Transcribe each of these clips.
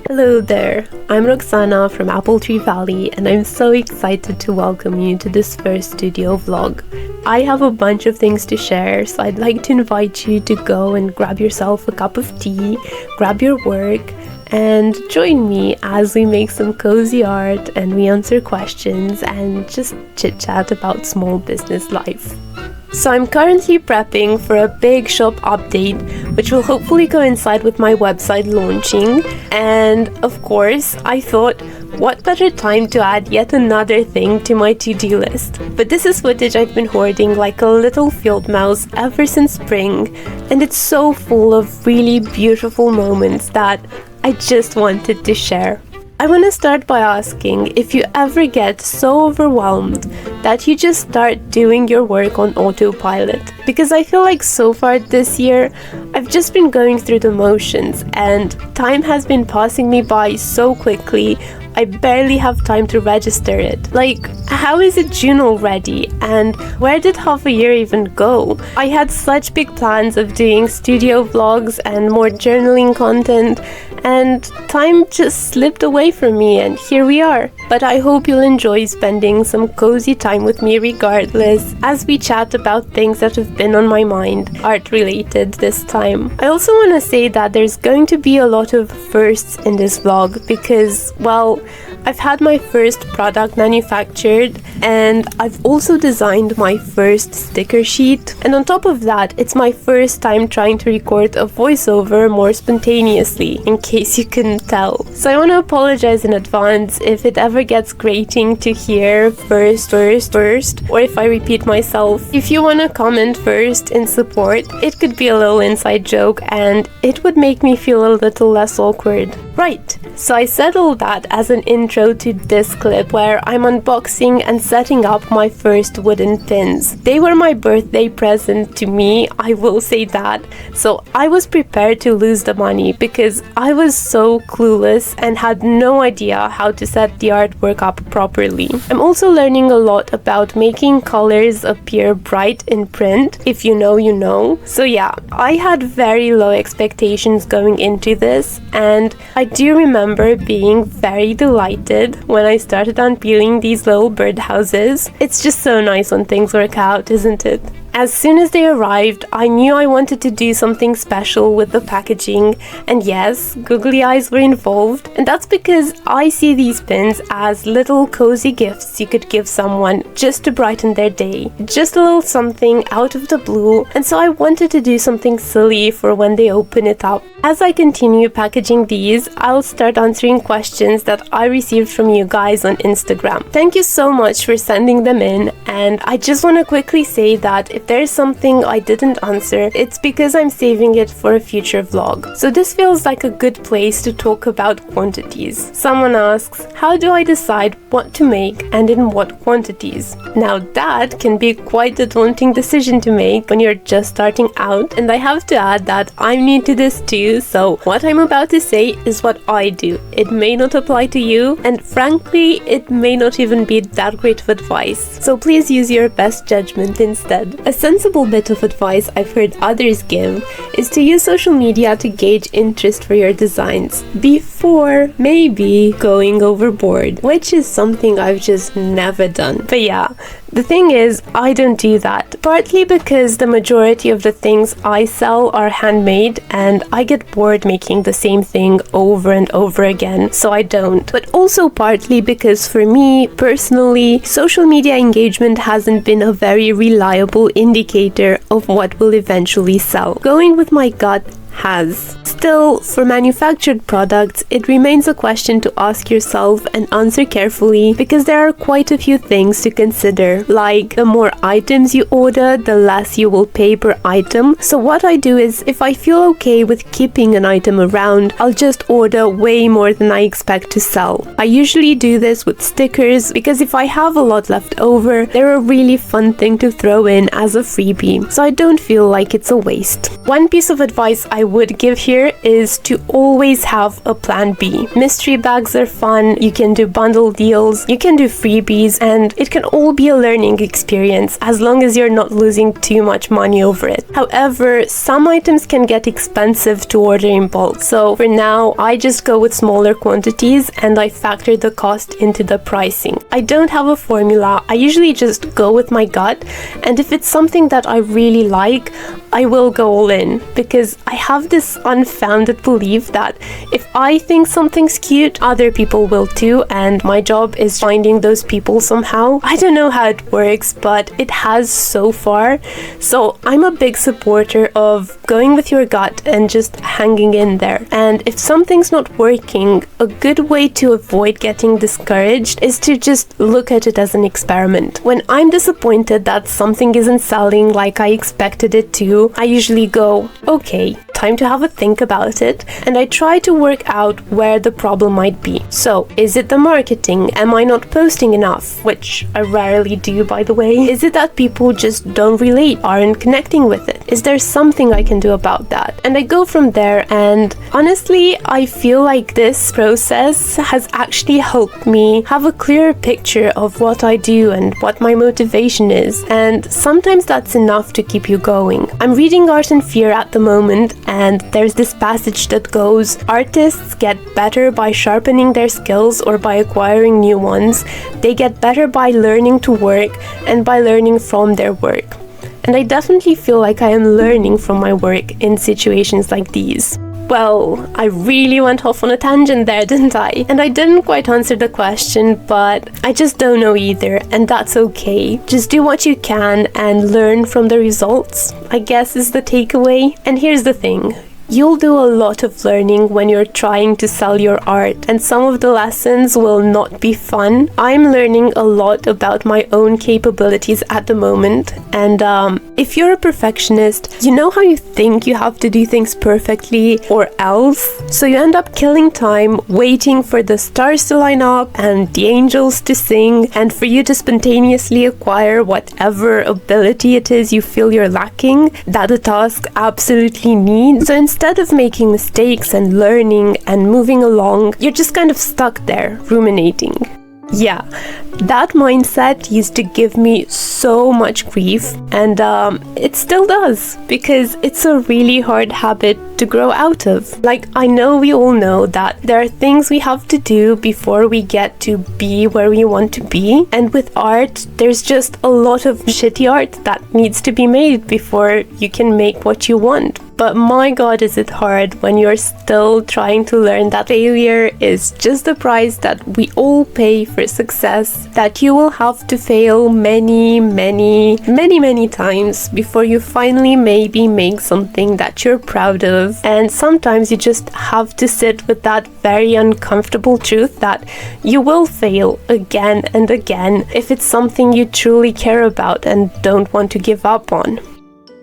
Hello there, I'm Roxana from Appletree.valley and I'm so excited to welcome you to this first studio vlog. I have a bunch of things to share, so I'd like to invite you to go and grab yourself a cup of tea, grab your work, and join me as we make some cozy art and we answer questions and just chit chat about small business life. So I'm currently prepping for a big shop update, which will hopefully coincide with my website launching. And of course, I thought, what better time to add yet another thing to my to-do list? But this is footage I've been hoarding like a little field mouse ever since spring, and it's so full of really beautiful moments that I just wanted to share. I want to start by asking if you ever get so overwhelmed that you just start doing your work on autopilot. Because I feel like so far this year, I've just been going through the motions and time has been passing me by so quickly, I barely have time to register it. Like, how is it June already? And where did half a year even go? I had such big plans of doing studio vlogs and more journaling content, and time just slipped away from me, and here we are. But I hope you'll enjoy spending some cozy time with me regardless, as we chat about things that have been on my mind, art related this time. I also want to say that there's going to be a lot of firsts in this vlog because, well, I've had my first product manufactured and I've also designed my first sticker sheet, and on top of that, it's my first time trying to record a voiceover more spontaneously, in case you couldn't tell. So I want to apologize in advance if it ever gets grating to hear first, or if I repeat myself. If you want to comment first in support, it could be a little inside joke and it would make me feel a little less awkward. Right, so I said all that as an intro to this clip where I'm unboxing and setting up my first wooden pins. They were my birthday present to me, I will say that. So I was prepared to lose the money because I was so clueless and had no idea how to set the artwork up properly. I'm also learning a lot about making colors appear bright in print. If you know, you know. So yeah, I had very low expectations going into this, and I do remember being very delighted when I started unpeeling these little birdhouses. It's just so nice when things work out, isn't it? As soon as they arrived, I knew I wanted to do something special with the packaging, and yes, googly eyes were involved, and that's because I see these pins as little cozy gifts you could give someone just to brighten their day. Just a little something out of the blue, and so I wanted to do something silly for when they open it up. As I continue packaging these, I'll start answering questions that I received from you guys on Instagram. Thank you so much for sending them in, and I just want to quickly say that if there's something I didn't answer, it's because I'm saving it for a future vlog. So this feels like a good place to talk about quantities. Someone asks, how do I decide what to make and in what quantities? Now that can be quite a daunting decision to make when you're just starting out, and I have to add that I'm new to this too, so what I'm about to say is what I do. It may not apply to you, and frankly, it may not even be that great of advice. So please use your best judgment instead. A sensible bit of advice I've heard others give is to use social media to gauge interest for your designs before maybe going overboard, which is something I've just never done. But yeah, the thing is, I don't do that, partly because the majority of the things I sell are handmade and I get bored making the same thing over and over again, so I don't. But also partly because for me, personally, social media engagement hasn't been a very reliable indicator of what will eventually sell. Going with my gut has. Still, for manufactured products, it remains a question to ask yourself and answer carefully because there are quite a few things to consider, like the more items you order, the less you will pay per item. So what I do is, if I feel okay with keeping an item around, I'll just order way more than I expect to sell. I usually do this with stickers because if I have a lot left over, they're a really fun thing to throw in as a freebie, so I don't feel like it's a waste. One piece of advice I would give here is to always have a plan B. Mystery bags are fun, you can do bundle deals, you can do freebies, and it can all be a learning experience as long as you're not losing too much money over it. However, some items can get expensive to order in bulk, so for now I just go with smaller quantities and I factor the cost into the pricing. I don't have a formula, I usually just go with my gut, and if it's something that I really like, I will go all in, because I have this unfounded belief that if I think something's cute, other people will too, and my job is finding those people somehow. I don't know how it works, but it has so far. So I'm a big supporter of going with your gut and just hanging in there. And if something's not working, a good way to avoid getting discouraged is to just look at it as an experiment. When I'm disappointed that something isn't selling like I expected it to, I usually go, okay, time to have a think about it, and I try to work out where the problem might be. So, is it the marketing? Am I not posting enough? Which I rarely do, by the way. Is it that people just don't relate, aren't connecting with it? Is there something I can do about that? And I go from there, and honestly, I feel like this process has actually helped me have a clearer picture of what I do and what my motivation is, and sometimes that's enough to keep you going. I'm reading Art and Fear at the moment, and there's this passage that goes, artists get better by sharpening their skills or by acquiring new ones. They get better by learning to work and by learning from their work. And I definitely feel like I am learning from my work in situations like these. Well, I really went off on a tangent there, didn't I? And I didn't quite answer the question, but I just don't know either, and that's okay. Just do what you can and learn from the results, I guess is the takeaway. And here's the thing. You'll do a lot of learning when you're trying to sell your art, and some of the lessons will not be fun. I'm learning a lot about my own capabilities at the moment, and if you're a perfectionist, you know how you think you have to do things perfectly or else? So you end up killing time waiting for the stars to line up and the angels to sing and for you to spontaneously acquire whatever ability it is you feel you're lacking that the task absolutely needs. So instead of making mistakes and learning and moving along, you're just kind of stuck there, ruminating. Yeah, that mindset used to give me so much grief, and it still does, because it's a really hard habit to grow out of. Like, I know we all know that there are things we have to do before we get to be where we want to be, and with art, there's just a lot of shitty art that needs to be made before you can make what you want. But my god, is it hard when you're still trying to learn that failure is just the price that we all pay for success, that you will have to fail many times before you finally maybe make something that you're proud of. And sometimes you just have to sit with that very uncomfortable truth that you will fail again and again if it's something you truly care about and don't want to give up on.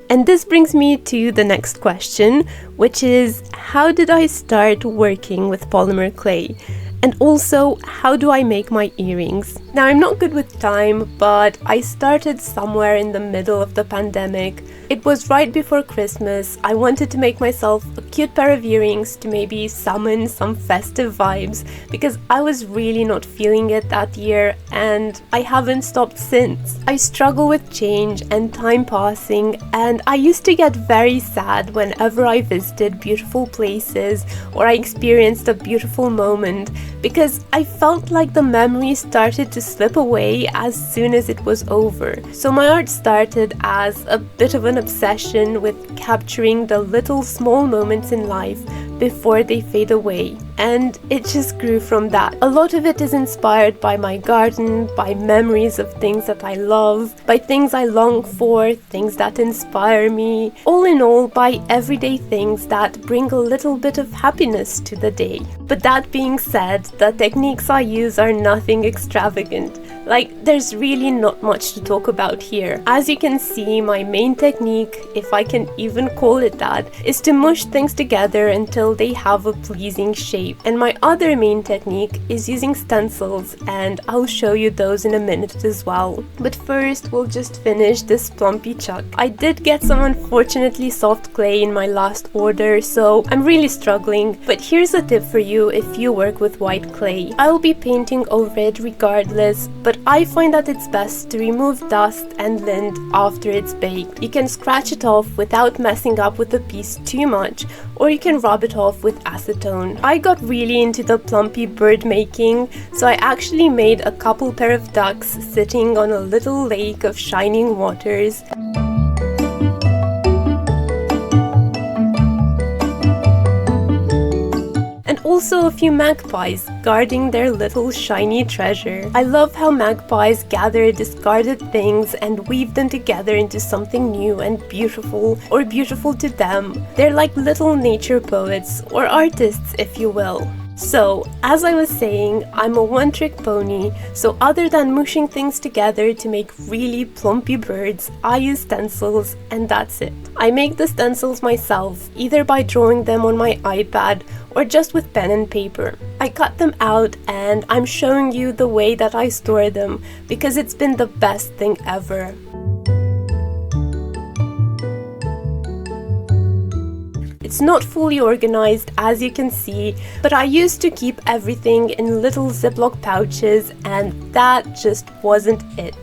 And this brings me to the next question, which is, how did I start working with polymer clay? And also, how do I make my earrings? Now, I'm not good with time, but I started somewhere in the middle of the pandemic. It was right before Christmas. I wanted to make myself a cute pair of earrings to maybe summon some festive vibes, because I was really not feeling it that year, and I haven't stopped since. I struggle with change and time passing, and I used to get very sad whenever I visited beautiful places or I experienced a beautiful moment, because I felt like the memory started to slip away as soon as it was over. So my art started as a bit of an obsession with capturing the little small moments in life before they fade away, and it just grew from that. A lot of it is inspired by my garden, by memories of things that I love, by things I long for, things that inspire me, all in all by everyday things that bring a little bit of happiness to the day. But that being said, the techniques I use are nothing extravagant. Like, there's really not much to talk about here. As you can see, my main technique, if I can even call it that, is to mush things together until they have a pleasing shape. shape. And my other main technique is using stencils, and I'll show you those in a minute as well. But first, we'll just finish this plumpy chuck. I did get some unfortunately soft clay in my last order, so I'm really struggling. But here's a tip for you if you work with white clay. I'll be painting over it regardless, but I find that it's best to remove dust and lint after it's baked. You can scratch it off without messing up with the piece too much, or you can rub it off with acetone. I got really into the plumpy bird making, so I actually made a couple pair of ducks sitting on a little lake of shining waters. Also a few magpies guarding their little shiny treasure. I love how magpies gather discarded things and weave them together into something new and beautiful, or beautiful to them. They're like little nature poets, or artists if you will. So, as I was saying, I'm a one-trick pony, so other than mushing things together to make really plumpy birds, I use stencils, and that's it. I make the stencils myself, either by drawing them on my iPad or just with pen and paper. I cut them out, and I'm showing you the way that I store them because it's been the best thing ever. It's not fully organized, as you can see, but I used to keep everything in little Ziploc pouches, and that just wasn't it.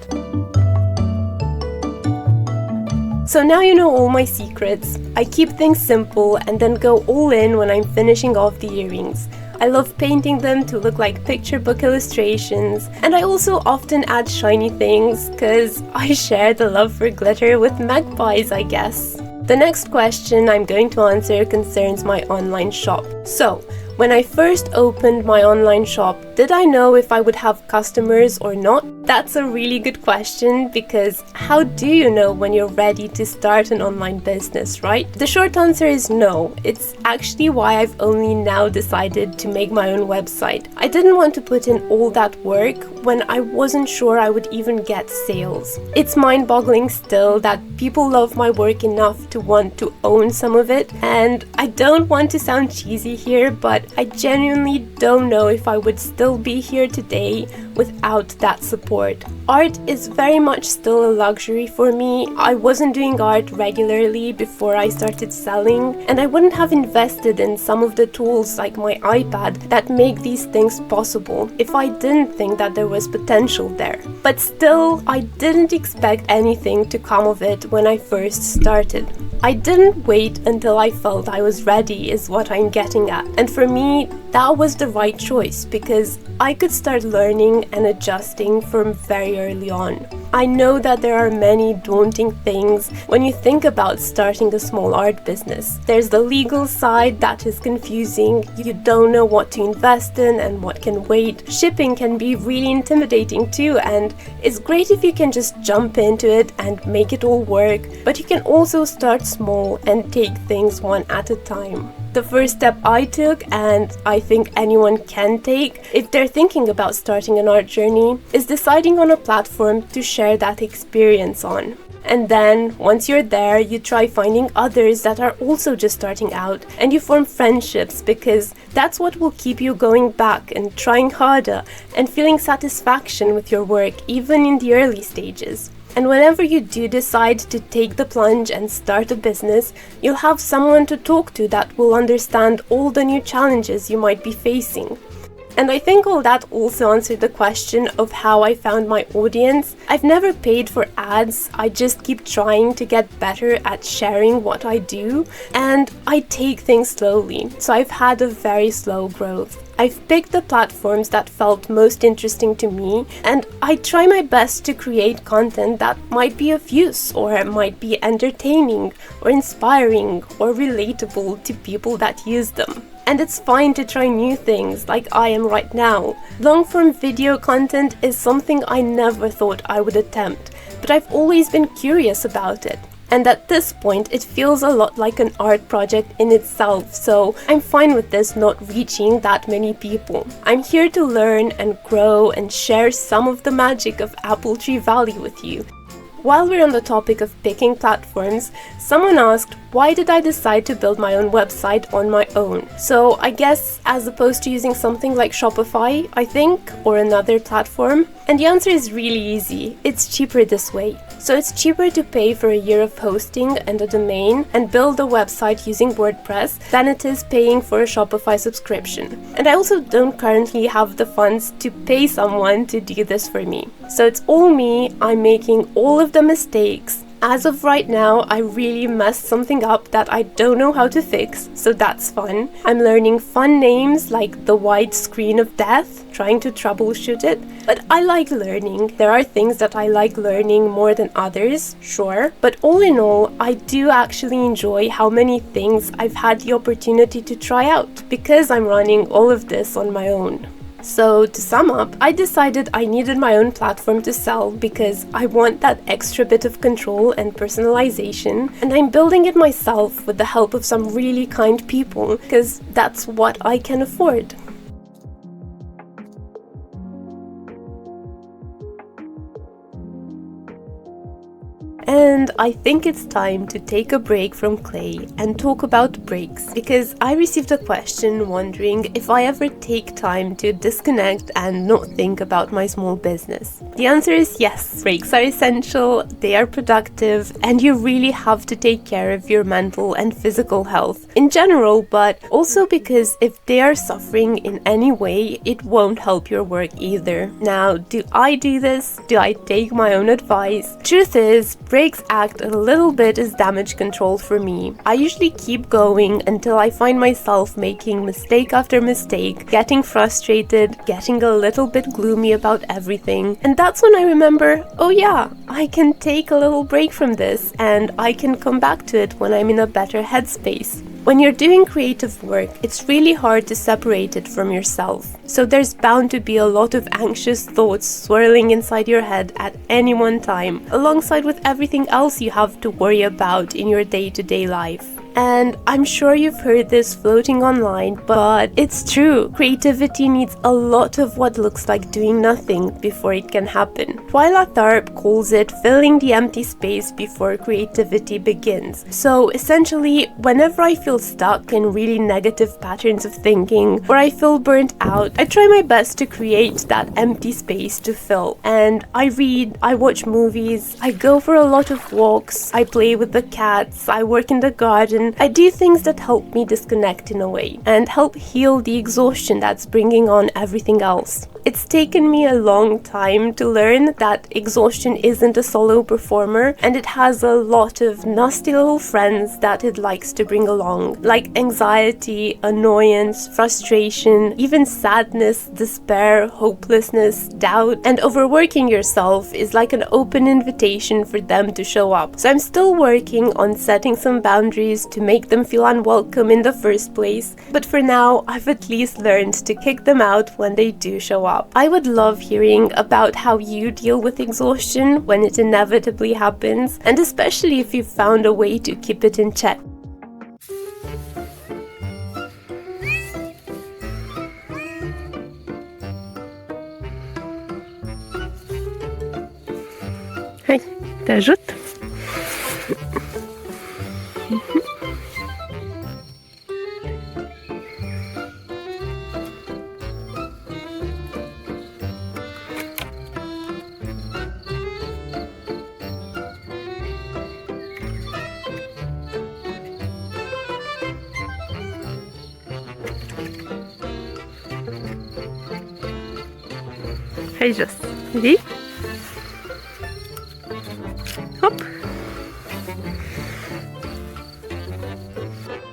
So now you know all my secrets. I keep things simple and then go all in when I'm finishing off the earrings. I love painting them to look like picture book illustrations, and I also often add shiny things because I share the love for glitter with magpies, I guess. The next question I'm going to answer concerns my online shop. So, when I first opened my online shop, did I know if I would have customers or not? That's a really good question, because how do you know when you're ready to start an online business, right? The short answer is no. It's actually why I've only now decided to make my own website. I didn't want to put in all that work when I wasn't sure I would even get sales. It's mind-boggling still that people love my work enough to want to own some of it, and I don't want to sound cheesy here, but I genuinely don't know if I would still be here today without that support. Art is very much still a luxury for me. I wasn't doing art regularly before I started selling, and I wouldn't have invested in some of the tools like my iPad that make these things possible if I didn't think that there was potential there. But still, I didn't expect anything to come of it when I first started. I didn't wait until I felt I was ready, is what I'm getting at. And for me, that was the right choice because I could start learning and adjusting from very early on. I know that there are many daunting things when you think about starting a small art business. There's the legal side that is confusing. You don't know what to invest in and what can wait. Shipping can be really intimidating too, and it's great if you can just jump into it and make it all work, but you can also start small and take things one at a time. The first step I took, and I think anyone can take if they're thinking about starting an art journey, is deciding on a platform to share that experience on. And then, once you're there, you try finding others that are also just starting out, and you form friendships because that's what will keep you going back and trying harder and feeling satisfaction with your work even in the early stages. And whenever you do decide to take the plunge and start a business, you'll have someone to talk to that will understand all the new challenges you might be facing. And I think all that also answered the question of how I found my audience. I've never paid for ads, I just keep trying to get better at sharing what I do, and I take things slowly, so I've had a very slow growth. I've picked the platforms that felt most interesting to me, and I try my best to create content that might be of use, or might be entertaining, or inspiring, or relatable to people that use them. And it's fine to try new things like I am right now. Long-form video content is something I never thought I would attempt, but I've always been curious about it. And at this point, it feels a lot like an art project in itself, so I'm fine with this not reaching that many people. I'm here to learn and grow and share some of the magic of Appletree Valley with you. While we're on the topic of picking platforms, someone asked, why did I decide to build my own website on my own? So I guess as opposed to using something like Shopify, I think, or another platform. And the answer is really easy. It's cheaper this way. So it's cheaper to pay for a year of hosting and a domain and build a website using WordPress than it is paying for a Shopify subscription. And I also don't currently have the funds to pay someone to do this for me. So it's all me. I'm making all of the mistakes. As of right now, I really messed something up that I don't know how to fix, so that's fun. I'm learning fun names like the white screen of death, trying to troubleshoot it, but I like learning. There are things that I like learning more than others, sure, but all in all, I do actually enjoy how many things I've had the opportunity to try out because I'm running all of this on my own. So to sum up, I decided I needed my own platform to sell because I want that extra bit of control and personalization, and I'm building it myself with the help of some really kind people because that's what I can afford. And I think it's time to take a break from clay and talk about breaks, because I received a question wondering if I ever take time to disconnect and not think about my small business. The answer is yes. Breaks are essential, they are productive, and you really have to take care of your mental and physical health in general, but also because if they are suffering in any way, it won't help your work either. Now, do I do this? Do I take my own advice? Truth is, breaks act a little bit as damage control for me. I usually keep going until I find myself making mistake after mistake, getting frustrated, getting a little bit gloomy about everything, and that's when I remember, oh yeah, I can take a little break from this and I can come back to it when I'm in a better headspace. When you're doing creative work, it's really hard to separate it from yourself. So there's bound to be a lot of anxious thoughts swirling inside your head at any one time, alongside with everything else you have to worry about in your day-to-day life. And I'm sure you've heard this floating online, but it's true. Creativity needs a lot of what looks like doing nothing before it can happen. Twyla Tharp calls it filling the empty space before creativity begins. So essentially, whenever I feel stuck in really negative patterns of thinking, or I feel burnt out, I try my best to create that empty space to fill. And I read, I watch movies, I go for a lot of walks, I play with the cats, I work in the garden. I do things that help me disconnect in a way and help heal the exhaustion that's bringing on everything else. It's taken me a long time to learn that exhaustion isn't a solo performer, and it has a lot of nasty little friends that it likes to bring along, like anxiety, annoyance, frustration, even sadness, despair, hopelessness, doubt, and overworking yourself is like an open invitation for them to show up. So I'm still working on setting some boundaries to make them feel unwelcome in the first place, but for now I've at least learned to kick them out when they do show up. I would love hearing about how you deal with exhaustion when it inevitably happens, and especially if you've found a way to keep it in check. Hai, te ajut? Hai jos. Vedi? Hop.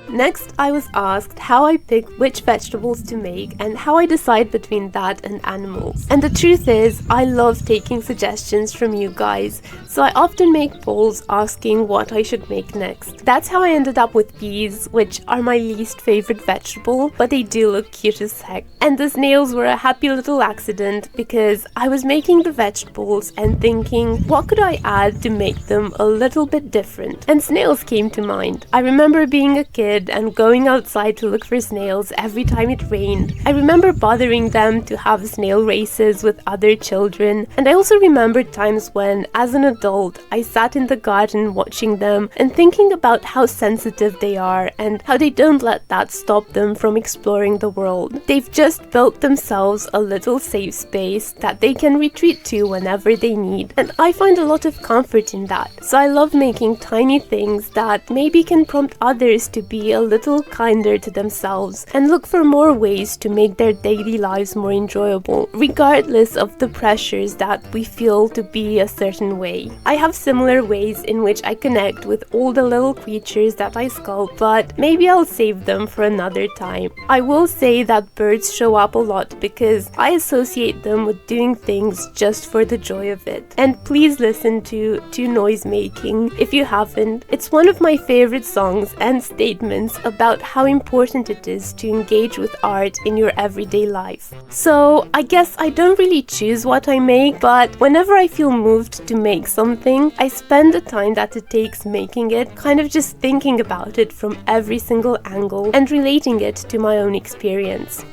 Next, I was asked how I pick which vegetables to make and how I decide between that and animals. And the truth is, I love taking suggestions from you guys, so I often make polls asking what I should make next. That's how I ended up with peas, which are my least favorite vegetable, but they do look cute as heck. And the snails were a happy little accident because I was making the vegetables and thinking, what could I add to make them a little bit different? And snails came to mind. I remember being a kid kid and going outside to look for snails every time it rained. I remember bothering them to have snail races with other children, and I also remember times when, as an adult, I sat in the garden watching them and thinking about how sensitive they are and how they don't let that stop them from exploring the world. They've just built themselves a little safe space that they can retreat to whenever they need, and I find a lot of comfort in that. So I love making tiny things that maybe can prompt others to be a little kinder to themselves and look for more ways to make their daily lives more enjoyable, regardless of the pressures that we feel to be a certain way. I have similar ways in which I connect with all the little creatures that I sculpt, but maybe I'll save them for another time. I will say that birds show up a lot because I associate them with doing things just for the joy of it. And please listen to Noise Making if you haven't. It's one of my favorite songs and statements about how important it is to engage with art in your everyday life. So I guess I don't really choose what I make, but whenever I feel moved to make something, I spend the time that it takes making it kind of just thinking about it from every single angle and relating it to my own experience.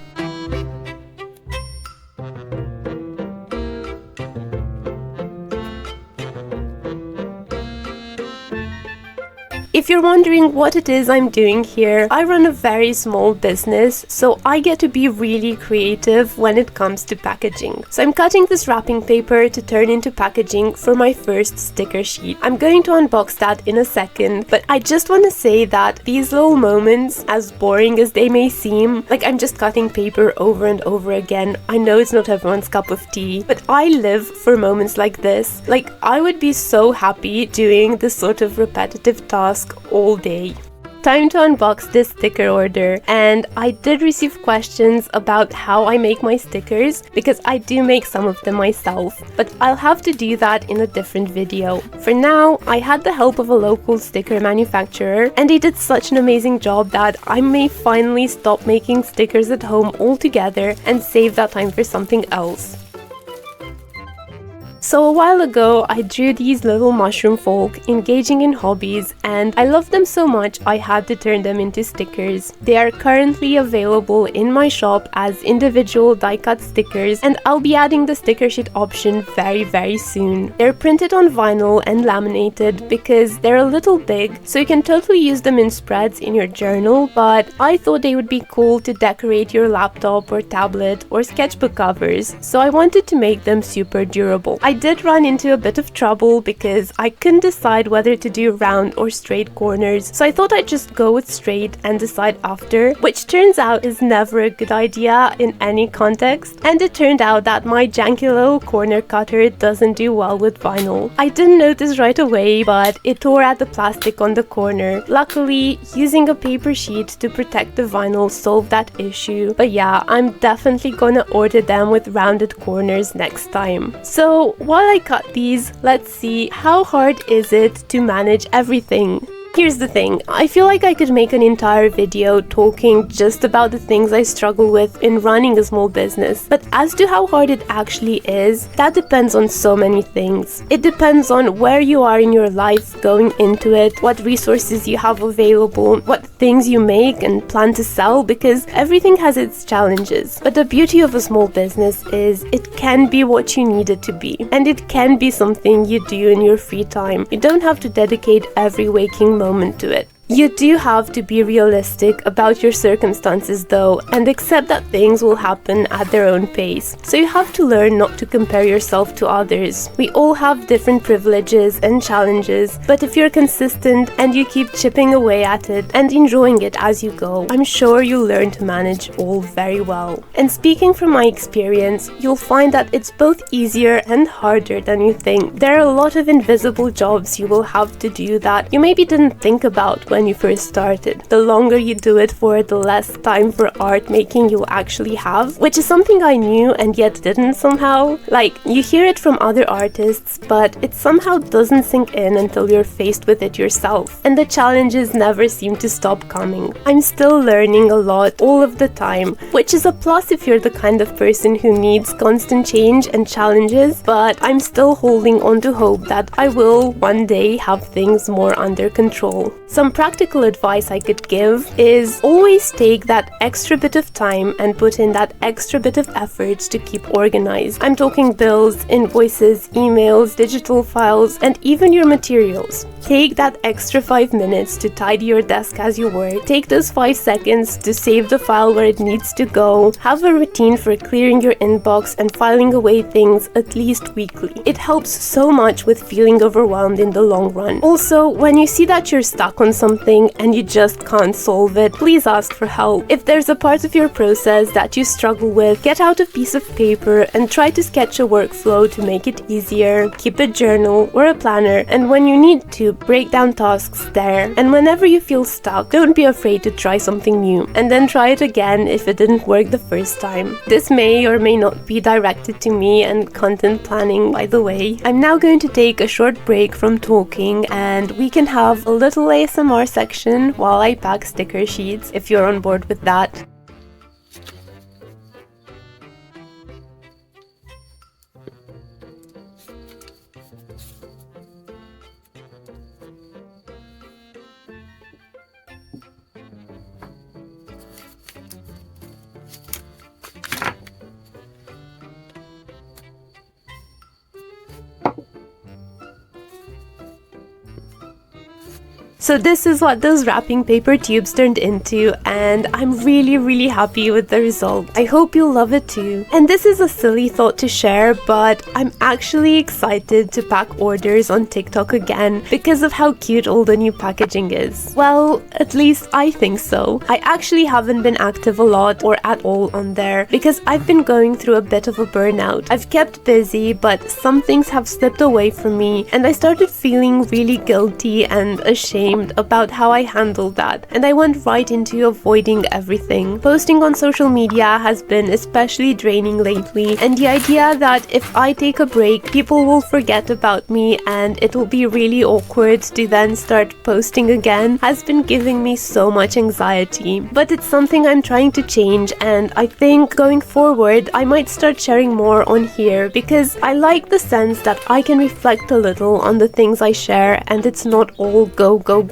If you're wondering what it is I'm doing here, I run a very small business, so I get to be really creative when it comes to packaging. So I'm cutting this wrapping paper to turn into packaging for my first sticker sheet. I'm going to unbox that in a second, but I just want to say that these little moments, as boring as they may seem, like I'm just cutting paper over and over again. I know it's not everyone's cup of tea, but I live for moments like this. Like, I would be so happy doing this sort of repetitive task all day. Time to unbox this sticker order, and I did receive questions about how I make my stickers because I do make some of them myself, but I'll have to do that in a different video. For now, I had the help of a local sticker manufacturer, and they did such an amazing job that I may finally stop making stickers at home altogether and save that time for something else. So a while ago, I drew these little mushroom folk engaging in hobbies, and I loved them so much I had to turn them into stickers. They are currently available in my shop as individual die-cut stickers, and I'll be adding the sticker sheet option very soon. They're printed on vinyl and laminated because they're a little big, so you can totally use them in spreads in your journal, but I thought they would be cool to decorate your laptop or tablet or sketchbook covers, so I wanted to make them super durable. I did run into a bit of trouble because I couldn't decide whether to do round or straight corners, so I thought I'd just go with straight and decide after, which turns out is never a good idea in any context, and it turned out that my janky little corner cutter doesn't do well with vinyl. I didn't notice right away, but it tore at the plastic on the corner. Luckily, using a paper sheet to protect the vinyl solved that issue, but yeah, I'm definitely gonna order them with rounded corners next time. So while I cut these, let's see how hard is it to manage everything. Here's the thing, I feel like I could make an entire video talking just about the things I struggle with in running a small business, but as to how hard it actually is, that depends on so many things. It depends on where you are in your life going into it, what resources you have available, what things you make and plan to sell, because everything has its challenges. But the beauty of a small business is it can be what you need it to be, and it can be something you do in your free time. You don't have to dedicate every waking moment to it. You do have to be realistic about your circumstances though, and accept that things will happen at their own pace. So you have to learn not to compare yourself to others. We all have different privileges and challenges, but if you're consistent and you keep chipping away at it and enjoying it as you go, I'm sure you'll learn to manage all very well. And speaking from my experience, you'll find that it's both easier and harder than you think. There are a lot of invisible jobs you will have to do that you maybe didn't think about when you first started. The longer you do it for, the less time for art making you'll actually have, which is something I knew and yet didn't somehow. Like, you hear it from other artists, but it somehow doesn't sink in until you're faced with it yourself. And the challenges never seem to stop coming. I'm still learning a lot all of the time, which is a plus if you're the kind of person who needs constant change and challenges, but I'm still holding on to hope that I will one day have things more under control. Some practical advice I could give is always take that extra bit of time and put in that extra bit of effort to keep organized. I'm talking bills, invoices, emails, digital files, and even your materials. Take that extra 5 minutes to tidy your desk as you work. Take those 5 seconds to save the file where it needs to go. Have a routine for clearing your inbox and filing away things at least weekly. It helps so much with feeling overwhelmed in the long run. Also, when you see that you're stuck on something and you just can't solve it, please ask for help. If there's a part of your process that you struggle with, get out a piece of paper and try to sketch a workflow to make it easier. Keep a journal or a planner, and when you need to, break down tasks there. And whenever you feel stuck, don't be afraid to try something new, and then try it again if it didn't work the first time. This may or may not be directed to me and content planning, by the way. I'm now going to take a short break from talking, and we can have a little ASMR section while I pack sticker sheets, if you're on board with that. So this is what those wrapping paper tubes turned into, and I'm really happy with the result. I hope you'll love it too. And this is a silly thought to share, but I'm actually excited to pack orders on TikTok again because of how cute all the new packaging is. Well, at least I think so. I actually haven't been active a lot or at all on there because I've been going through a bit of a burnout. I've kept busy, but some things have slipped away from me, and I started feeling really guilty and ashamed about how I handled that, and I went right into avoiding everything. Posting on social media has been especially draining lately, and the idea that if I take a break, people will forget about me and it will be really awkward to then start posting again has been giving me so much anxiety. But it's something I'm trying to change, and I think going forward I might start sharing more on here because I like the sense that I can reflect a little on the things I share and it's not all go.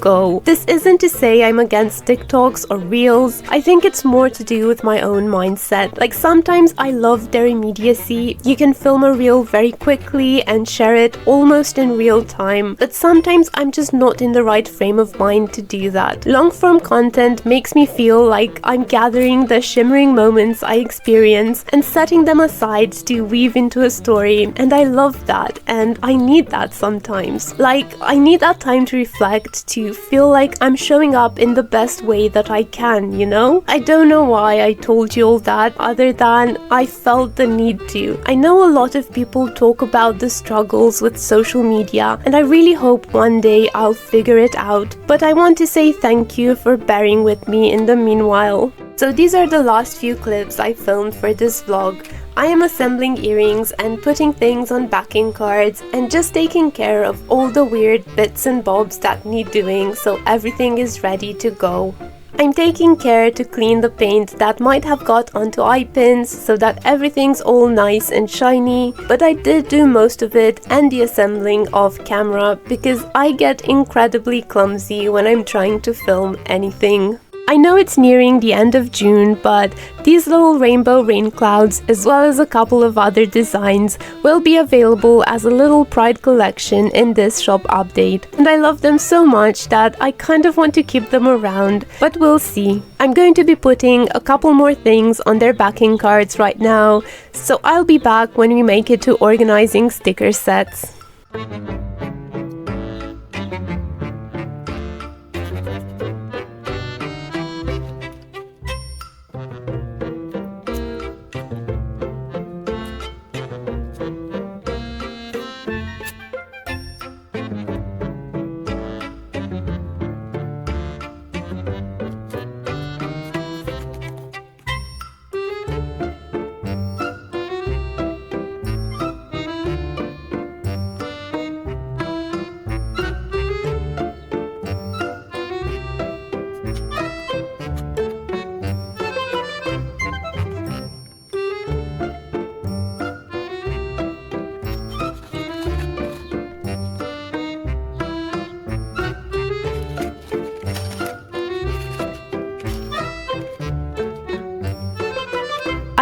This isn't to say I'm against TikToks or Reels. I think it's more to do with my own mindset. Like sometimes I love their immediacy. You can film a reel very quickly and share it almost in real time. But sometimes I'm just not in the right frame of mind to do that. Long form content makes me feel like I'm gathering the shimmering moments I experience and setting them aside to weave into a story. And I love that. And I need that sometimes. Like I need that time to reflect, to feel like I'm showing up in the best way that I can, you know? I don't know why I told you all that other than I felt the need to. I know a lot of people talk about the struggles with social media, and I really hope one day I'll figure it out, but I want to say thank you for bearing with me in the meanwhile. So these are the last few clips I filmed for this vlog. I am assembling earrings and putting things on backing cards and just taking care of all the weird bits and bobs that need doing so everything is ready to go. I'm taking care to clean the paint that might have got onto eye pins so that everything's all nice and shiny, but I did do most of it and the assembling off camera because I get incredibly clumsy when I'm trying to film anything. I know it's nearing the end of June, but these little rainbow rain clouds, as well as a couple of other designs, will be available as a little pride collection in this shop update. And I love them so much that I kind of want to keep them around, but we'll see. I'm going to be putting a couple more things on their backing cards right now, so I'll be back when we make it to organizing sticker sets.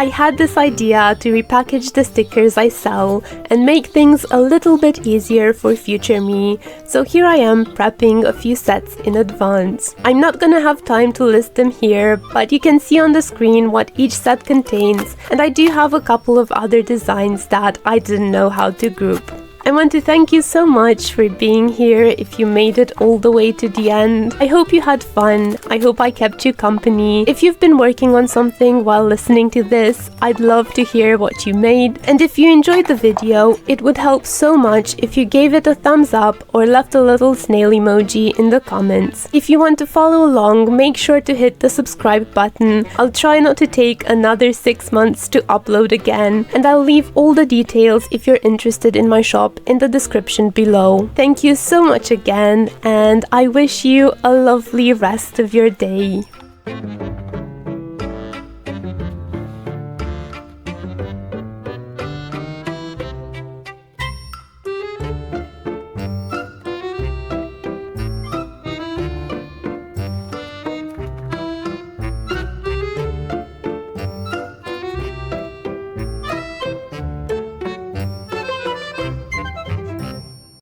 I had this idea to repackage the stickers I sell and make things a little bit easier for future me, so here I am prepping a few sets in advance. I'm not gonna have time to list them here, but you can see on the screen what each set contains, and I do have a couple of other designs that I didn't know how to group. I want to thank you so much for being here if you made it all the way to the end. I hope you had fun. I hope I kept you company. If you've been working on something while listening to this, I'd love to hear what you made. And if you enjoyed the video, it would help so much if you gave it a thumbs up or left a little snail emoji in the comments. If you want to follow along, make sure to hit the subscribe button. I'll try not to take another 6 months to upload again, and I'll leave all the details if you're interested in my shop in the description below. Thank you so much again, and I wish you a lovely rest of your day.